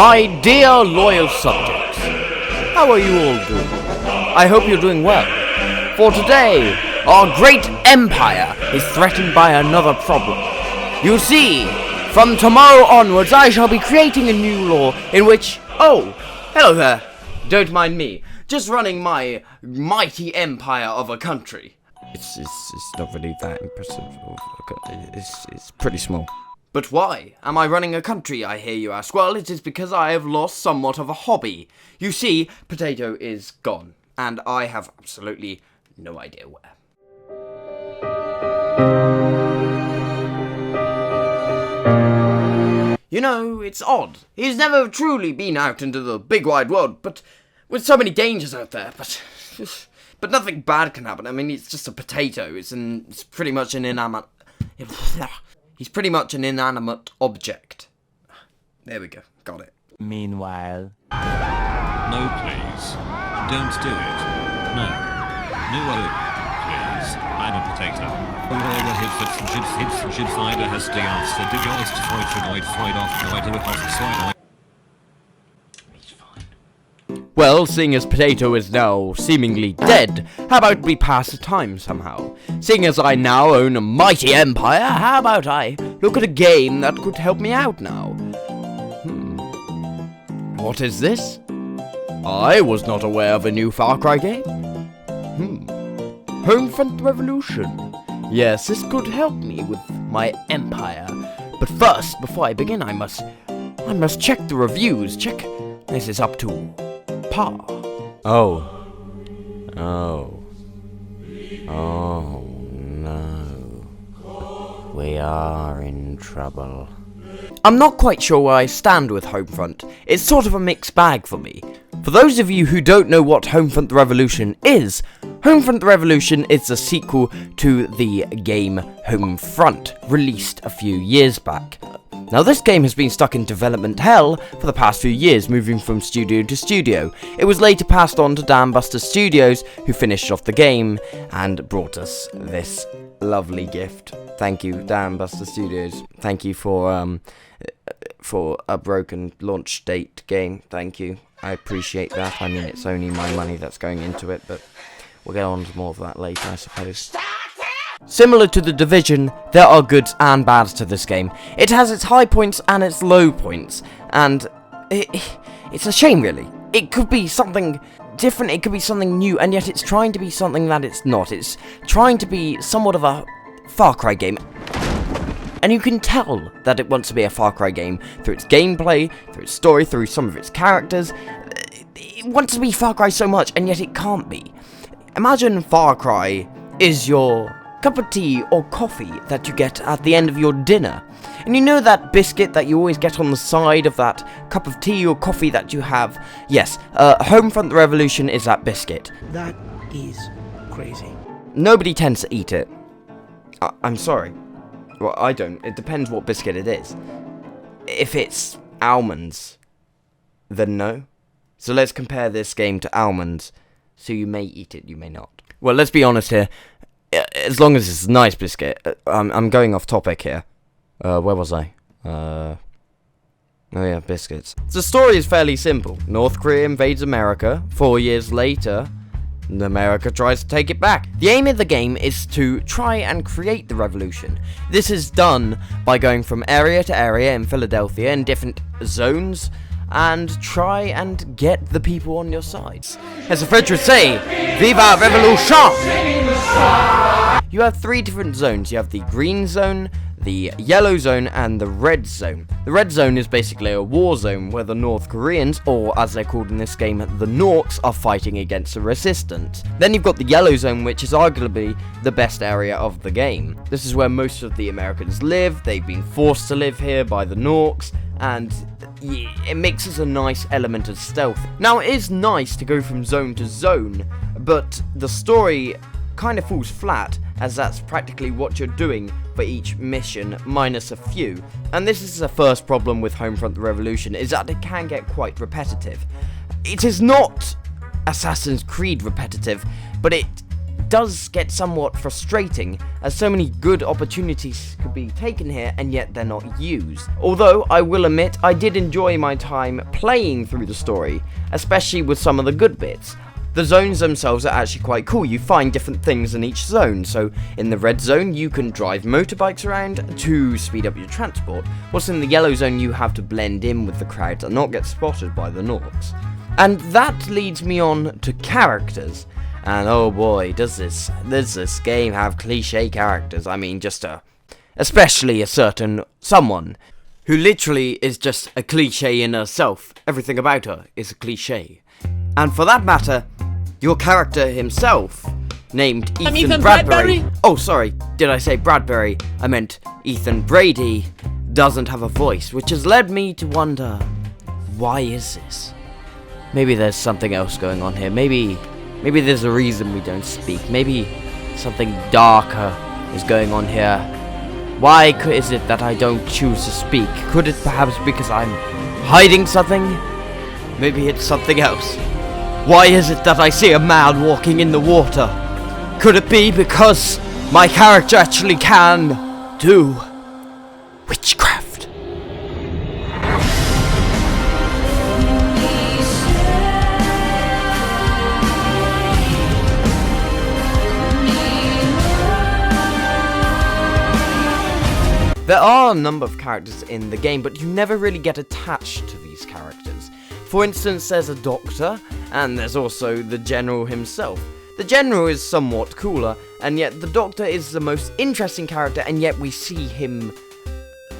My dear loyal subjects, how are you all doing? I hope you're doing well, for today, our great empire is threatened by another problem. You see, from tomorrow onwards, I shall be creating a new law in which... Oh, hello there. Don't mind me, just running my mighty empire of a country. It's not really that impressive. It's pretty small. But why am I running a country, I hear you ask? Well, it is because I have lost somewhat of a hobby. You see, Potato is gone, and I have absolutely no idea where. You know, it's odd. He's never truly been out into the big wide world, but with so many dangers out there, but nothing bad can happen. I mean, it's just a potato. It's pretty much an inanimate... He's pretty much an inanimate object. There we go. Got it. Meanwhile... No, please. Don't do it. No. No, please. I'm a potato. Well, seeing as Potato is now seemingly dead, how about we pass the time somehow? Seeing as I now own a mighty empire, how about I look at a game that could help me out now? What is this? I was not aware of a new Far Cry game. Homefront Revolution. Yes, this could help me with my empire. But first, before I begin, I must check the reviews. Check this is up to par. Oh no. We are in trouble. I'm not quite sure where I stand with Homefront. It's sort of a mixed bag for me. For those of you who don't know what Homefront Revolution is, Homefront Revolution is a sequel to the game Homefront, released a few years back. Now this game has been stuck in development hell for the past few years, moving from studio to studio. It was later passed on to Dambuster Studios, who finished off the game and brought us this lovely gift. Thank you, Dambuster Studios. Thank you for a broken launch date game. Thank you. I appreciate that. I mean, it's only my money that's going into it, but we'll get on to more of that later, I suppose. Similar to The Division, there are goods and bads to this game. It has its high points and its low points, and it's a shame, really. It could be something different, it could be something new, and yet it's trying to be something that it's not. It's trying to be somewhat of a Far Cry game. And you can tell that it wants to be a Far Cry game through its gameplay, through its story, through some of its characters. It wants to be Far Cry so much, and yet it can't be. Imagine Far Cry is your cup of tea or coffee that you get at the end of your dinner. And you know that biscuit that you always get on the side of that cup of tea or coffee that you have? Yes, Homefront Revolution is that biscuit. That is crazy. Nobody tends to eat it. I'm sorry. Well, I don't. It depends what biscuit it is. If it's almonds, then no. So let's compare this game to almonds. So you may eat it, you may not. Well, let's be honest here. As long as it's a nice biscuit. I'm going off topic here. Where was I? Oh yeah, biscuits. The story is fairly simple. North Korea invades America. 4 years later, America tries to take it back. The aim of the game is to try and create the revolution. This is done by going from area to area in Philadelphia in different zones and try and get the people on your sides. As the French would say, Viva Revolution! You have 3 different zones. You have the green zone, the yellow zone, and the red zone. The red zone is basically a war zone where the North Koreans, or as they're called in this game, the Norks, are fighting against the resistance. Then you've got the yellow zone, which is arguably the best area of the game. This is where most of the Americans live. They've been forced to live here by the Norks, and it mixes a nice element of stealth. Now, it is nice to go from zone to zone, but the story kind of falls flat, as that's practically what you're doing for each mission, minus a few. And this is the first problem with Homefront Revolution, is that it can get quite repetitive. It is not Assassin's Creed repetitive, but it does get somewhat frustrating, as so many good opportunities could be taken here and yet they're not used. Although, I will admit, I did enjoy my time playing through the story, especially with some of the good bits. The zones themselves are actually quite cool. You find different things in each zone. So in the red zone, you can drive motorbikes around to speed up your transport. Whilst in the yellow zone, you have to blend in with the crowd and not get spotted by the Norks. And that leads me on to characters. And oh boy, does this game have cliche characters. I mean, especially a certain someone who literally is just a cliche in herself. Everything about her is a cliche. And for that matter, your character himself, named Ethan Bradbury. Oh, sorry, did I say Bradbury? I meant Ethan Brady doesn't have a voice, which has led me to wonder, why is this? Maybe there's something else going on here. Maybe there's a reason we don't speak. Maybe something darker is going on here. Why is it that I don't choose to speak? Could it perhaps be because I'm hiding something? Maybe it's something else. Why is it that I see a man walking in the water? Could it be because my character actually can do witchcraft? There are a number of characters in the game, but you never really get attached to these characters. For instance, there's a doctor, and there's also the general himself. The general is somewhat cooler, and yet the doctor is the most interesting character, and yet we see him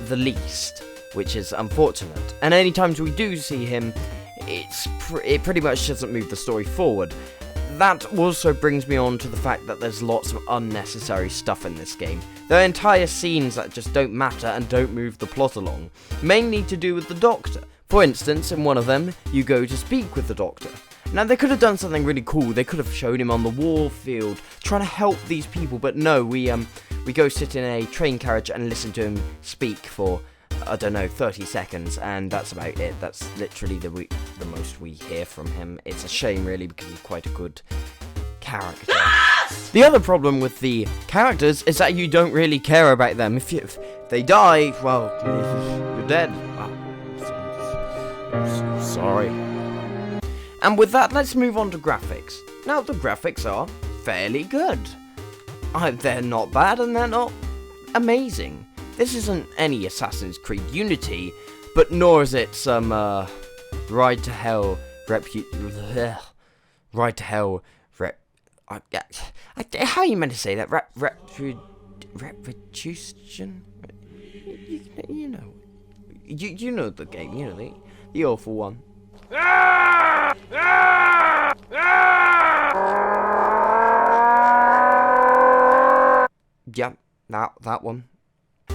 the least, which is unfortunate. And any times we do see him, it pretty much doesn't move the story forward. That also brings me on to the fact that there's lots of unnecessary stuff in this game. There are entire scenes that just don't matter and don't move the plot along, mainly to do with the doctor. For instance, in one of them, you go to speak with the doctor. Now, they could have done something really cool. They could have shown him on the war field, trying to help these people, but no, we go sit in a train carriage and listen to him speak for, I don't know, 30 seconds, and that's about it. That's literally the most we hear from him. It's a shame, really, because he's quite a good character. The other problem with the characters is that you don't really care about them. If they die, well, you're dead. Sorry. And with that, let's move on to graphics. Now, the graphics are fairly good. They're not bad and they're not amazing. This isn't any Assassin's Creed Unity, but nor is it some Ride to Hell how are you meant to say that? Retribution? You know. You know the game, you know, the awful one. Yeah, that one.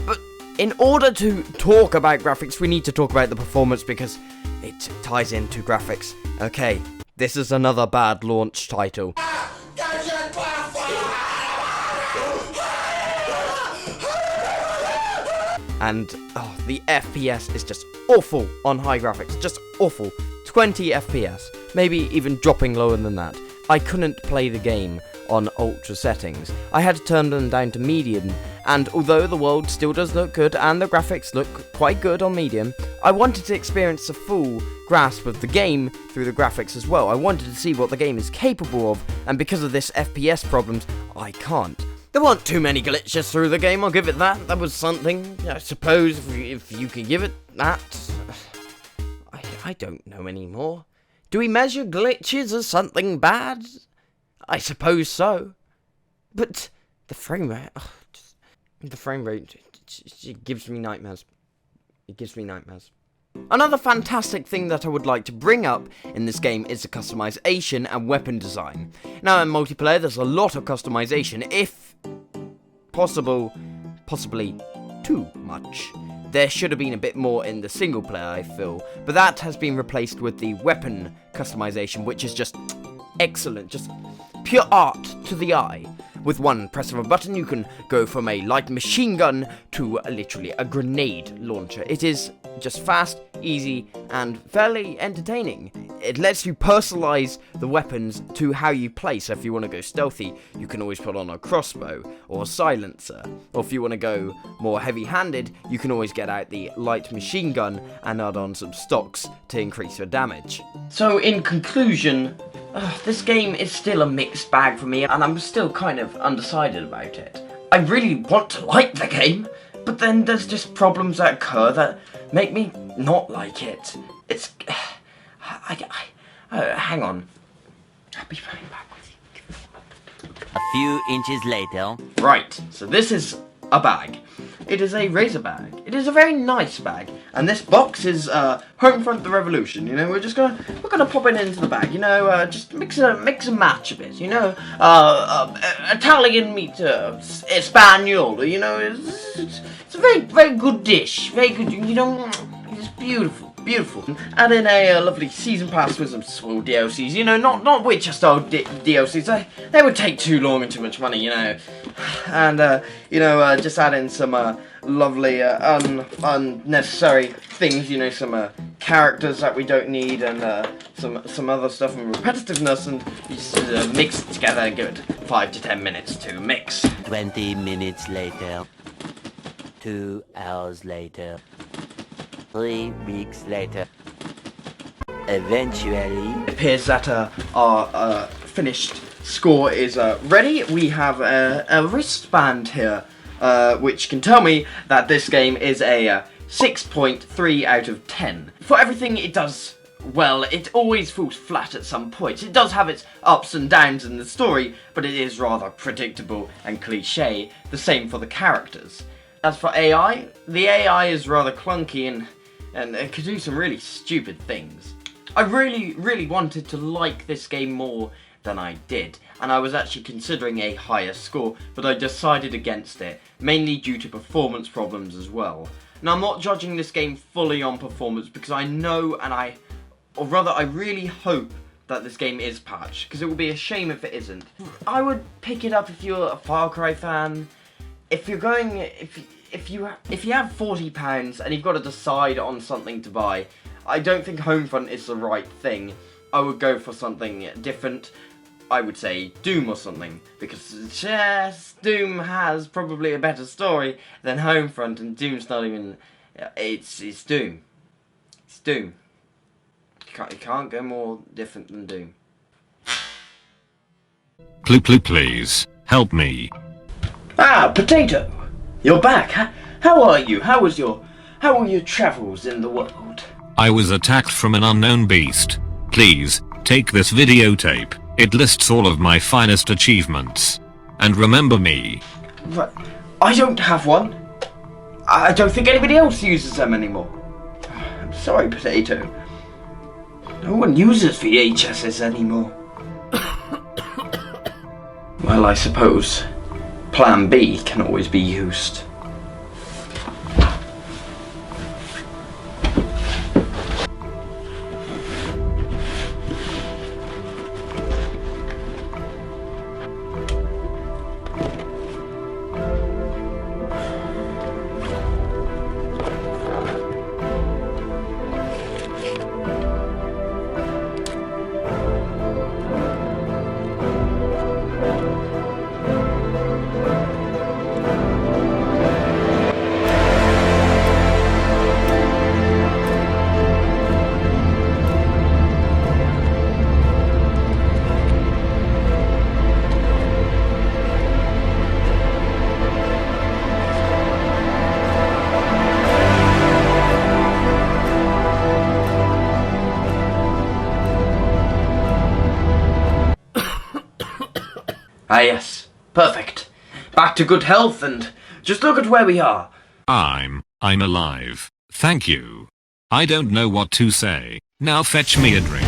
But in order to talk about graphics, we need to talk about the performance because it ties into graphics. Okay, this is another bad launch title. And the FPS is just awful on high graphics, just awful. 20 FPS, maybe even dropping lower than that. I couldn't play the game on ultra settings. I had to turn them down to medium, and although the world still does look good and the graphics look quite good on medium, I wanted to experience the full grasp of the game through the graphics as well. I wanted to see what the game is capable of, and because of this FPS problems, I can't. There weren't too many glitches through the game, I'll give it that. That was something, I suppose, if you could give it that. I don't know anymore. Do we measure glitches as something bad? I suppose so. But the frame rate, it gives me nightmares. It gives me nightmares. Another fantastic thing that I would like to bring up in this game is the customization and weapon design. Now in multiplayer there's a lot of customization, if possible, possibly too much. There should have been a bit more in the single player, I feel, but that has been replaced with the weapon customization, which is just excellent, just pure art to the eye. With one press of a button, you can go from a light machine gun to literally a grenade launcher. It is just fast, easy, and fairly entertaining. It lets you personalize the weapons to how you play. So if you want to go stealthy, you can always put on a crossbow or a silencer. Or if you want to go more heavy-handed, you can always get out the light machine gun and add on some stocks to increase your damage. So in conclusion, this game is still a mixed bag for me, and I'm still kind of undecided about it. I really want to like the game, but then there's just problems that occur that make me not like it. It's... hang on. I'll be right back with you. A few inches later. Right, so this is a bag. It is a razor bag. It is a very nice bag, and this box is Homefront the Revolution. You know, we're gonna pop it into the bag. You know, just mix and match a bit. You know, Italian meet Spaniel. You know, it's a very good dish. Very good. You know, it's beautiful. Beautiful. Add in a lovely season pass with some small DLCs, you know, not Witcher style DLCs, they would take too long and too much money, you know. And, you know, just add in some lovely unnecessary things, you know, some characters that we don't need, and some other stuff and repetitiveness, and you just mix it together and give it 5 to 10 minutes to mix. 20 minutes later. 2 hours later. 3 weeks later. Eventually, it appears that our finished score is ready. We have a wristband here, which can tell me that this game is a 6.3 out of 10. For everything it does well, it always falls flat at some points. It does have its ups and downs in the story, but it is rather predictable and cliche. The same for the characters. As for AI, the AI is rather clunky and it could do some really stupid things. I really wanted to like this game more than I did, and I was actually considering a higher score, but I decided against it, mainly due to performance problems as well. Now, I'm not judging this game fully on performance, because I know, or rather I really hope that this game is patched, because it will be a shame if it isn't. I would pick it up if you're a Far Cry fan. If you're going, if you have £40 and you've got to decide on something to buy, I don't think Homefront is the right thing. I would go for something different. I would say Doom or something, because yes, Doom has probably a better story than Homefront, and Doom's not even. It's Doom. It's Doom. You can't go more different than Doom. Please, help me. Ah, Potato! You're back. How are you? How were your travels in the world? I was attacked from an unknown beast. Please, take this videotape. It lists all of my finest achievements. And remember me. Right. I don't have one. I don't think anybody else uses them anymore. I'm sorry, Potato. No one uses VHSs anymore. Well, I suppose Plan B can always be used. Ah yes, perfect. Back to good health, and just look at where we are. I'm alive. Thank you. I don't know what to say. Now fetch me a drink.